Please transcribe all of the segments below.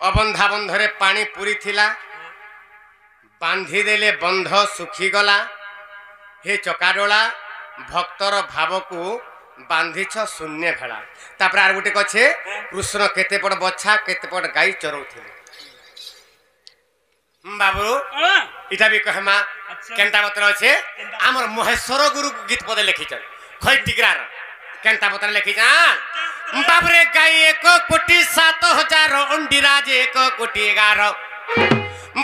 अबंधा बंधरे पानी पूरी थिला बांधी देले बंध सुखी गला हे चकाडोला भक्तर भाव को बांधिछ शून्य भेड़ा तापर आर गोटे कछे कृष्ण केते पड़ बच्छा केते पड़ गाई चरौथिले बाबू इटा भी कहमा केंता पत्र अच्छे आमर महेश्वर गुरु गीत पदे लिखिछन खै टिकरार केंता पत्र लिखिछन बाबरे गाई 1,07,000 अंडीराज 1,11,000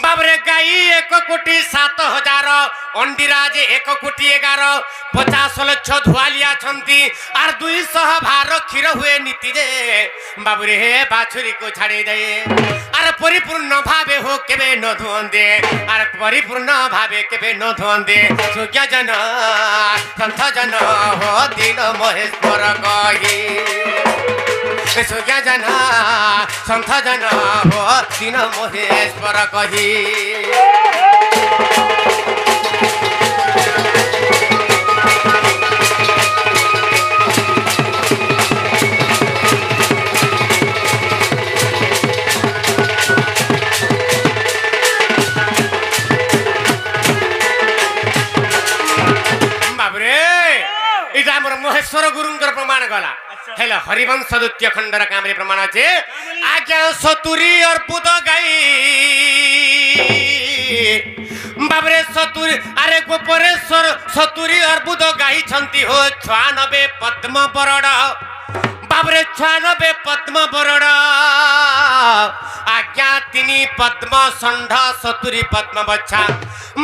बाबरे गाई 1,07,000 अंडीराज 1,11,000 50 लक्ष धुआलिया छंती आर 200 भार क्षीर हुए नीति जे बाबरे हे बाछुरी को छाड़ी दे आर परिपूर्ण भावे हो केबे न धुंदे आर परिपूर्ण भावे केबे न धुंदे सुज्ञ जन संत जन हो दिन महेश्वर कही सुज्ञ जन संत जन हो दिन महेश्वर कही महेश्वर गुरुंकर प्रमाण गला हेले हरिवंश द्वितीय खंडर कामरे प्रमाण আছে आज्ञा सतुरी और पुद गाई बाबरे सतुरी अरे गोपरेश्वर सतुरी और पुद गाई छंती हो 96 पद्म बरड बाबरे 96 पद्म बरड आज्ञा तिनी पद्म षंढ सतुरी पद्म बच्छा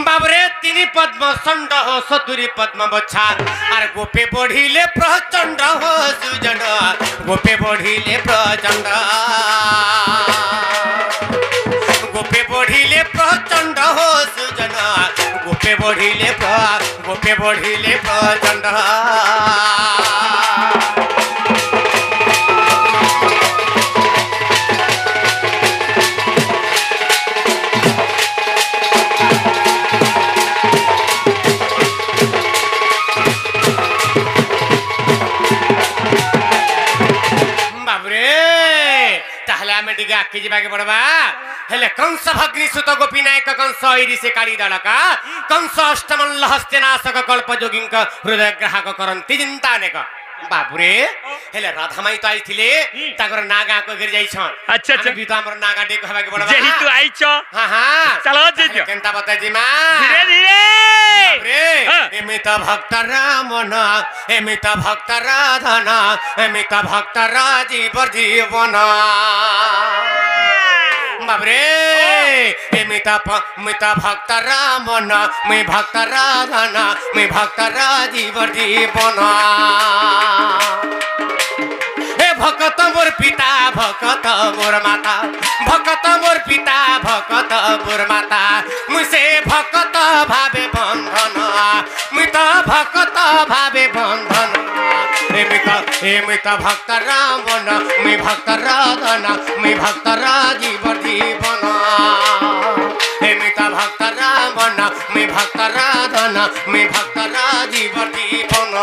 बाबरे तिनी पद्म षंढ हो सतुरी पद्म बच्छा आर गोपे बढ़िले प्रचंड हो सुजन गोपे बढ़िले प्रचंड गोपे बढ़िले प्रचंड हो सुजन गोपे बढ़िले प्रचंड आखी जाके पड़वा हेले कंस भग्नि सुत गोपीनायक कंस ऐरी से काली दड़का कंस अष्टमल्ल हस्तिनाशक कल्प जोगिंक हृदय ग्राहक करंती चिंता नेक बाबुरे हेले राधामाई तो आइथिले ताकर नागा को गिर जाई छन अच्छा अच्छा भी तो हमर नागा डे कहबा के पड़वा जेही तू आइ छ हां हां चलो जेजो केनता बता जी मां धीरे धीरे बाबुरे एमित भक्त रामन एमित भक्त राधन एमित भक्त राजीव जीवन बाबरे मिता भक्त रामन मैं भक्त राधन मैं भक्त राजीव जीवन हे भक्त मोर पिता भक्त मोर माता भक्त मोर पिता भक्त मोर माता मुझे भक्त भावे बंधन मित भक्त भावे बंधन मित भक्त रामन मैं भक्त राधन मैं भक्त राजीव जीवन मित भक्त रामन मैं भक्त राधन मैं भक्त राजीव जीवन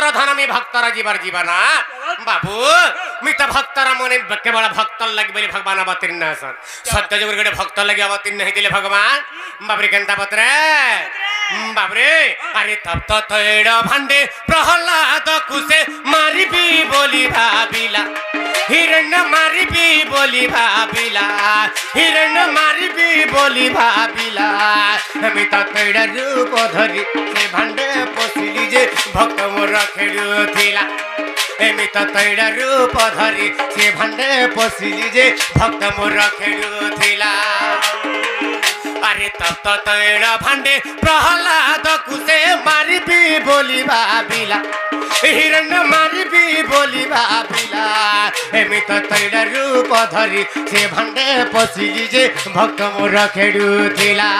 धन में भक्तर जीवर जीवना बाबू मित भक्तर मने केवल भक्तर लगे बोले भगवान अवतीर्ण हसन सत्य जुग गडे भक्तर लगे अवतीर्ण नहीं दिले भगवान बाबरे केनता पत्रे बाबरे अरे तब तो तैड़ भांडे प्रहलाद कुसे मारी भी बोली भाबिला हिरण्य मारी भी बोली भाबिला हिरण्य मारी भी बोली भाबिला मित तैड़ रूप धरी से भांडे पसिली जे भक्त मोर खेलु थिला एमित तैड़ रूप धरी से भांडे पसिली जे भक्त मोर खेलु थिला अरे तब तो तैड़ भांडे प्रहलाद कुसे मारी भी बोली भाबिला हिरण्य मारिबी बोली भाबिला एमि त तैल रूप धरी से भंडे पसिली जे भक्त मोर खेडुथिला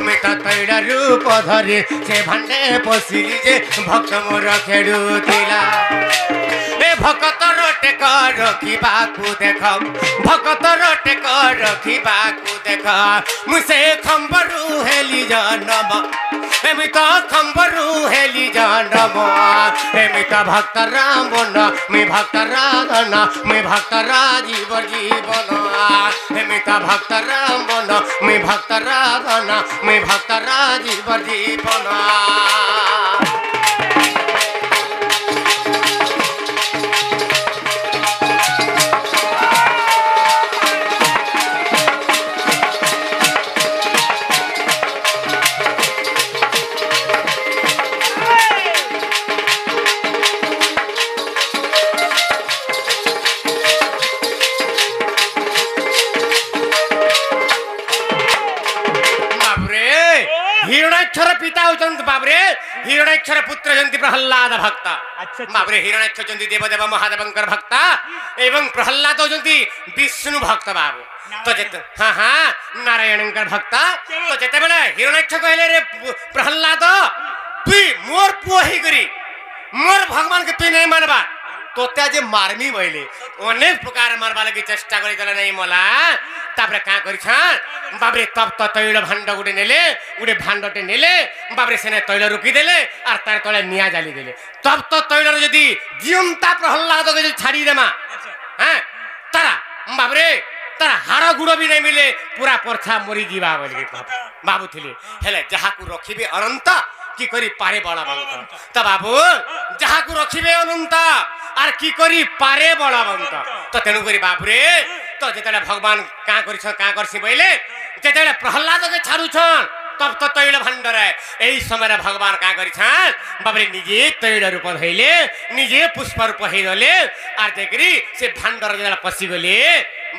मि त तैल रूप धरी से भंडे पसिली जे भक्त मोर खेडुथिला ए भक्त टेक रखिबाकु देख भक्त टेक रखिबाकु देख मुसे खम्बरु हेली जनम एमि त खम्बरु हेली जनम एमि त भक्त राम बन मि भक्त राधन मि भक्त राजीव जीवन एमि त भक्त राम बन मि भक्त राधन मि भक्त राजीव जीवन हिरण्याक्षर पिता होचंत बाबरे हिरण्याक्षर पुत्र जंती प्रहल्लाद भक्त बाबरे हिरण्याक्ष जंती देवदेव महादेवंकर भक्त एवं प्रहल्लाद होचंती विष्णु भक्त बाबू तो जेते हां हां नारायणंकर भक्त तो जेते बेले हिरण्याक्ष कहले रे प्रहल्लाद तुई मोर पुओ ही करी मोर भगवान के तुई नहीं मानबा तो त्या जे मारमी भइले अनेक प्रकार मारबा लागि चेष्टा करि देला नहीं मला तापरे का करि छ बाबरे तब त तैल भाण्ड गुडे नेले गुडे भाण्डटे नेले बाबरे सेने तैल रुकी देले आर तार तले निया जाली देले तब त तैल रे जदी जीवंता प्रहल्लाद के छाड़ी देमा हैं तारा बाबरे तार हाड़ गुड़ भी नहीं मिले पूरा परछा मरी जीवा बोली बाबू थिले हेले जहा को रखिबे अनंत की करी पारे बलवंत त बाबू जहा को रखिबे अनंत आर की करी पारे बलवंत तो तेनु करी बाबू रे तो जेतेले भगवान का करिछ का करसी बइले जेतेले प्रहल्लाद के छाड़ू छन तब तो तैल भाण्ड रे एई समय भगवान का करिछ बाबरे निजे तैल रूप धइले निजे पुष्प रूप हेइले आर देखरी से भाण्ड रे जेला पसी गले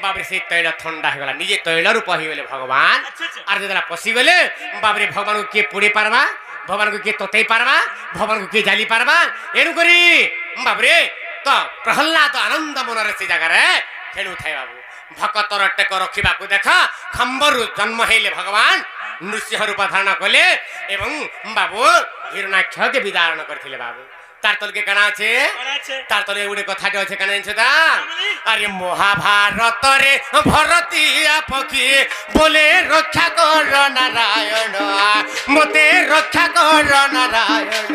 बाबरे से तैल ठंडा हो गला निजे तैल रूप हेइले भगवान आर जेला पसी गले बाबरे भगवान को के पुड़ी पारबा भगवान को के तोते पारबा भगवान को के जाली पारबा एनु करी बाबरे तो प्रहल्लाद आनंद मनरे से जगह रे खेलु थाय बाबू भक्तर टेक रखिबाकु देख खम्बरु जन्म हेले भगवान नृसिंह रूप धारण कले एवं बाबू हिरण्याक्ष के विदारण करथिले बाबू तार तल के कणा छे तार तले उडे कथाटे अछि कणा छे ता अरे महाभारत रे भरतिया पखी बोले रक्षा कर नारायण मते रक्षा कर नारायण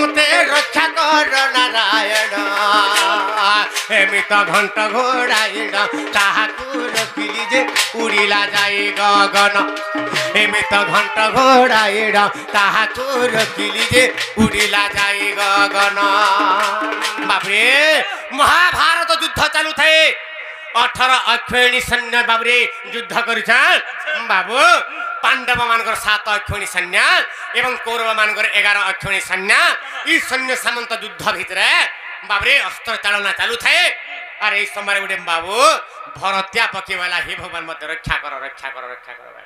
मते रक्षा कर नारायण एमित घंट घोड़ाइण ताहाकु रखिली जे उड़िला जाई गगन एमित घंट घोड़ाइण ताहाकु रखिली जे उड़िला जाई गगन बाबरे महाभारत युद्ध चालू थाए 18 अक्षौहिणी सैन्य बाबरे युद्ध करिछ बाबू पांडव मानकर 7 अक्षौहिणी सैन्य एवं कौरव मानकर 11 अक्षौहिणी सैन्य ई सैन्य सामंत युद्ध भितर बाबरे अस्त्र चालना चालू थाए अरे इस समय गुटे बाबू भरतिया पके वाला हे भगवान मत रक्षा कर वाला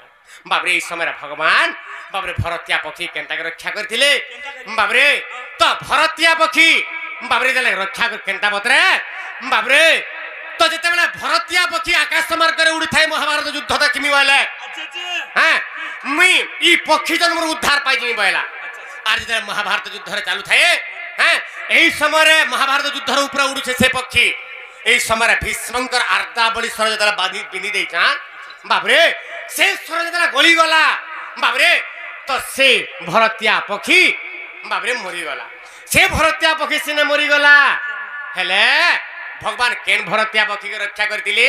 बाबरे इस समय भगवान बाबरे भरतिया पक्षी केनता के रक्षा करथिले बाबरे तो भरतिया पक्षी बाबरे जले रक्षा कर केनता बतरे बाबरे तो जते बेला भरतिया पक्षी आकाश मार्ग रे उड़ी थाए महाभारत युद्ध त किमी वाला हां मी ई पक्षी जन्म उद्धार पाइ जिनी बयला आज जते महाभारत युद्ध रे चालू थाए हां एई समय रे महाभारत युद्ध रे ऊपर उड़ी से पक्षी एई समय रे भीष्मकर अर्धा बळी सर जते बांधी बिनी देई छा बाबरे से सर जते गली गला बाबरे तो से भरतिया पक्षी बाबरे मरी गला से भरतिया पक्षी सिने मरी गला हेले भगवान केन भरतिया पक्षी के रक्षा करतिले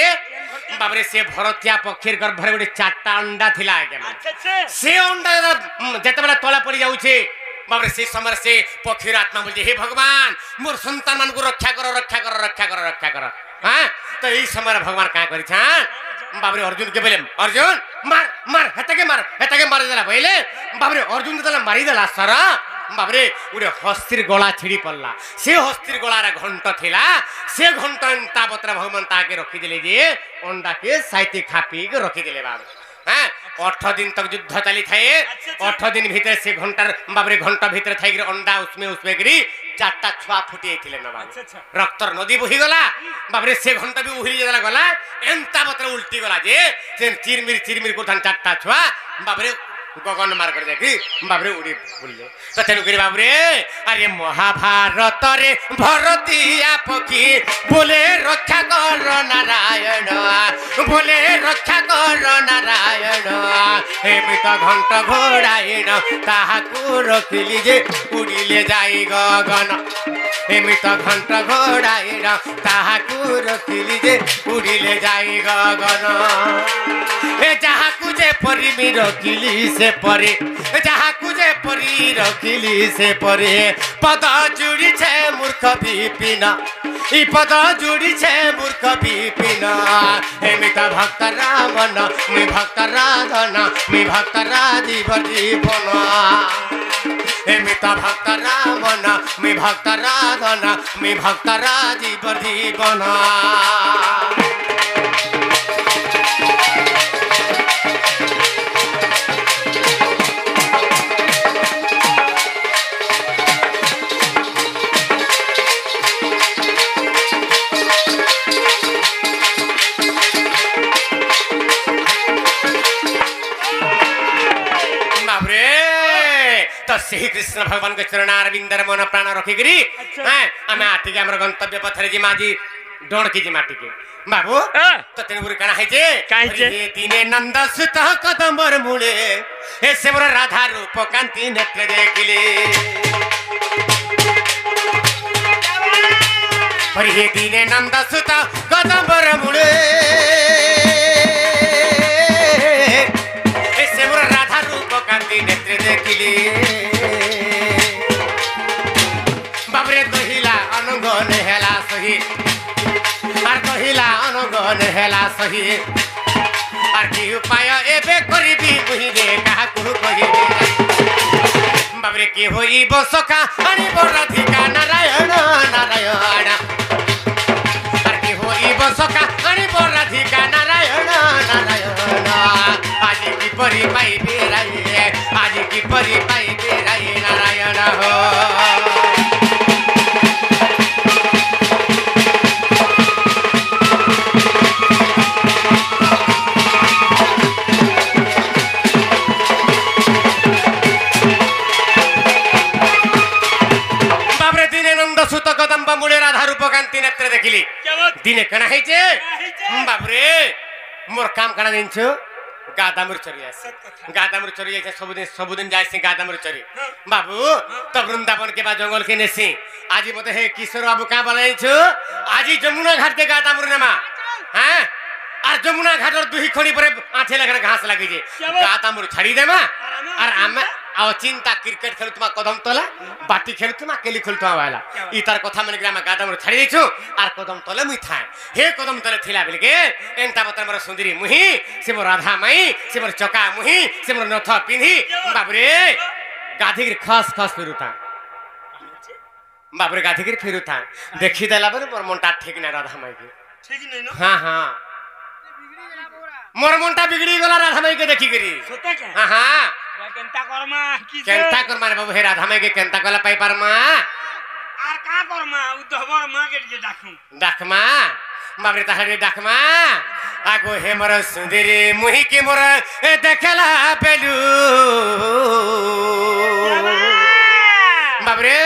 बाबरे से भरतिया पक्षी गर्भ रे गोटे 4टा अंडा थिला आगे से अंडा जते बेला तोला पड़ी जाउ छे बाबरे से समय से पक्षी आत्मा बोल हे भगवान मोर संतान मान को रक्षा कर हां तो ई समय भगवान का करि छा बाबरे अर्जुन के बोले अर्जुन मार मार हतके मार देला बोले बाबरे अर्जुन देला मारी देला सर बाबरे उडे हस्तिर गला छिड़ी पड़ला से हस्तिर गला रे घंट थिला से घंट ताबतरा भगवान ताके रखी दिले जे अंडा के साइते खापी के रखी दिले बाबू हां 8 दिन तक युद्ध चली थाए 8 दिन भीतर से घंटा बाबरे घंटा भीतर थाई अंडा उसमें करी चारटा छुआ फुटी आइथिले ना बाबू रक्तर नदी बही गला बाबरे से घंटा भी उहिली जला गला एंता बतर उल्टी गला जे से चिरमिर कोठान चारटा छुआ बाबरे गगन मार कर देखी बाबरे उड़ी बुलले तो तेनु करी बाबरे अरे महाभारत रे भरतिया पखी बोले रक्षा कर नारायण बोले रक्षा कर नारायण एमित घंट घोड़ाइन ताहाकू रखिली जे उड़िले जाई गगन एमित घंट घोड़ाइन ताहाकू रखिली जे उड़िले जाई गगन ए जाहाकू जे परी मी रखिली से परे जाहाकू जे परी रखिली से परे पद जुड़ी छे मूर्ख विपिन ई पद जुड़ी छे मूर्ख विपिन एमित भक्त रामन मी भक्त राधन मी भक्त राजीव जीवन एमित भक्त रामन मी भक्त राधन मी भक्त राजीव जीवन तो सही कृष्ण भगवान के चरणारविंदर मन प्राण रखिकरी हैं आमे आटी के हमर गंतव्य पथरे जी माजी डोण की जी माटी के बाबू तो तेन गुरु कना है जे ये दिने नंद सुत कदमर मुळे हे से मोर राधा रूप कांति नेत्र देखिले पर ये दिने नंद सुत कदमर मुळे हे से मोर राधा रूप कांति नेत्र देखिले बाबरे कहिला अनुगन हेला सही आर कहिला अनुगन हेला सही आर की उपाय एबे करिबी मुहि रे काहा कुहु कहिबे बाबरे के होई बसका अनि बराधिका नारायण नारायण आर की होई बसका अनि बराधिका नारायण नारायण आज की परि पाइबे राई आज की परि पाइबे राई नारायण हो देखिली दिने कणा है जे बाबरे मोर काम कणा दिन छु गादामुर चरी आसे गादामुर चरी आसे सब दिन जाय से गादामुर चरी बाबू तो वृंदावन के बा जंगल के नेसी आजी मते हे किशोर बाबू का बनाई छु आजी जमुना घाट के गादामुर नमा हां आ जमुना घाट और दुही खड़ी परे आठे लगन घास लागी जे गादामुर छड़ी देमा और आमे आ चिंता क्रिकेट खेलुतमा कदम तले बाटी खेलुतमा केली खेलुतमा वाला ई तार कथा मन ग्राम गादामुर छड़ी देछु आर कदम तले मुई थाए हे कदम तले थिला बेल के एंता बतर मोर सुंदरी मुही से मोर राधा माई से मोर चका मुही से मोर नथ पिंधी बाबरे गाधी खास खास फिरुता बाबरे गाधी फिरुता देखि देला बरे मोर मनटा ठीक ना राधा माई के ठीक नै न हां हां मोर मनटा बिगड़ी गला राधा माई के देखि करी सोते के हां हां केंता करमा रे बाबू हे राधा माई के केंता कला पाई पारमा आर का करमा उद्धवर मा के डाकमा बाबरे ताहरे डाकमा आगो हे मोर सुंदरी मुही के मोर देखला पेलू बाबरे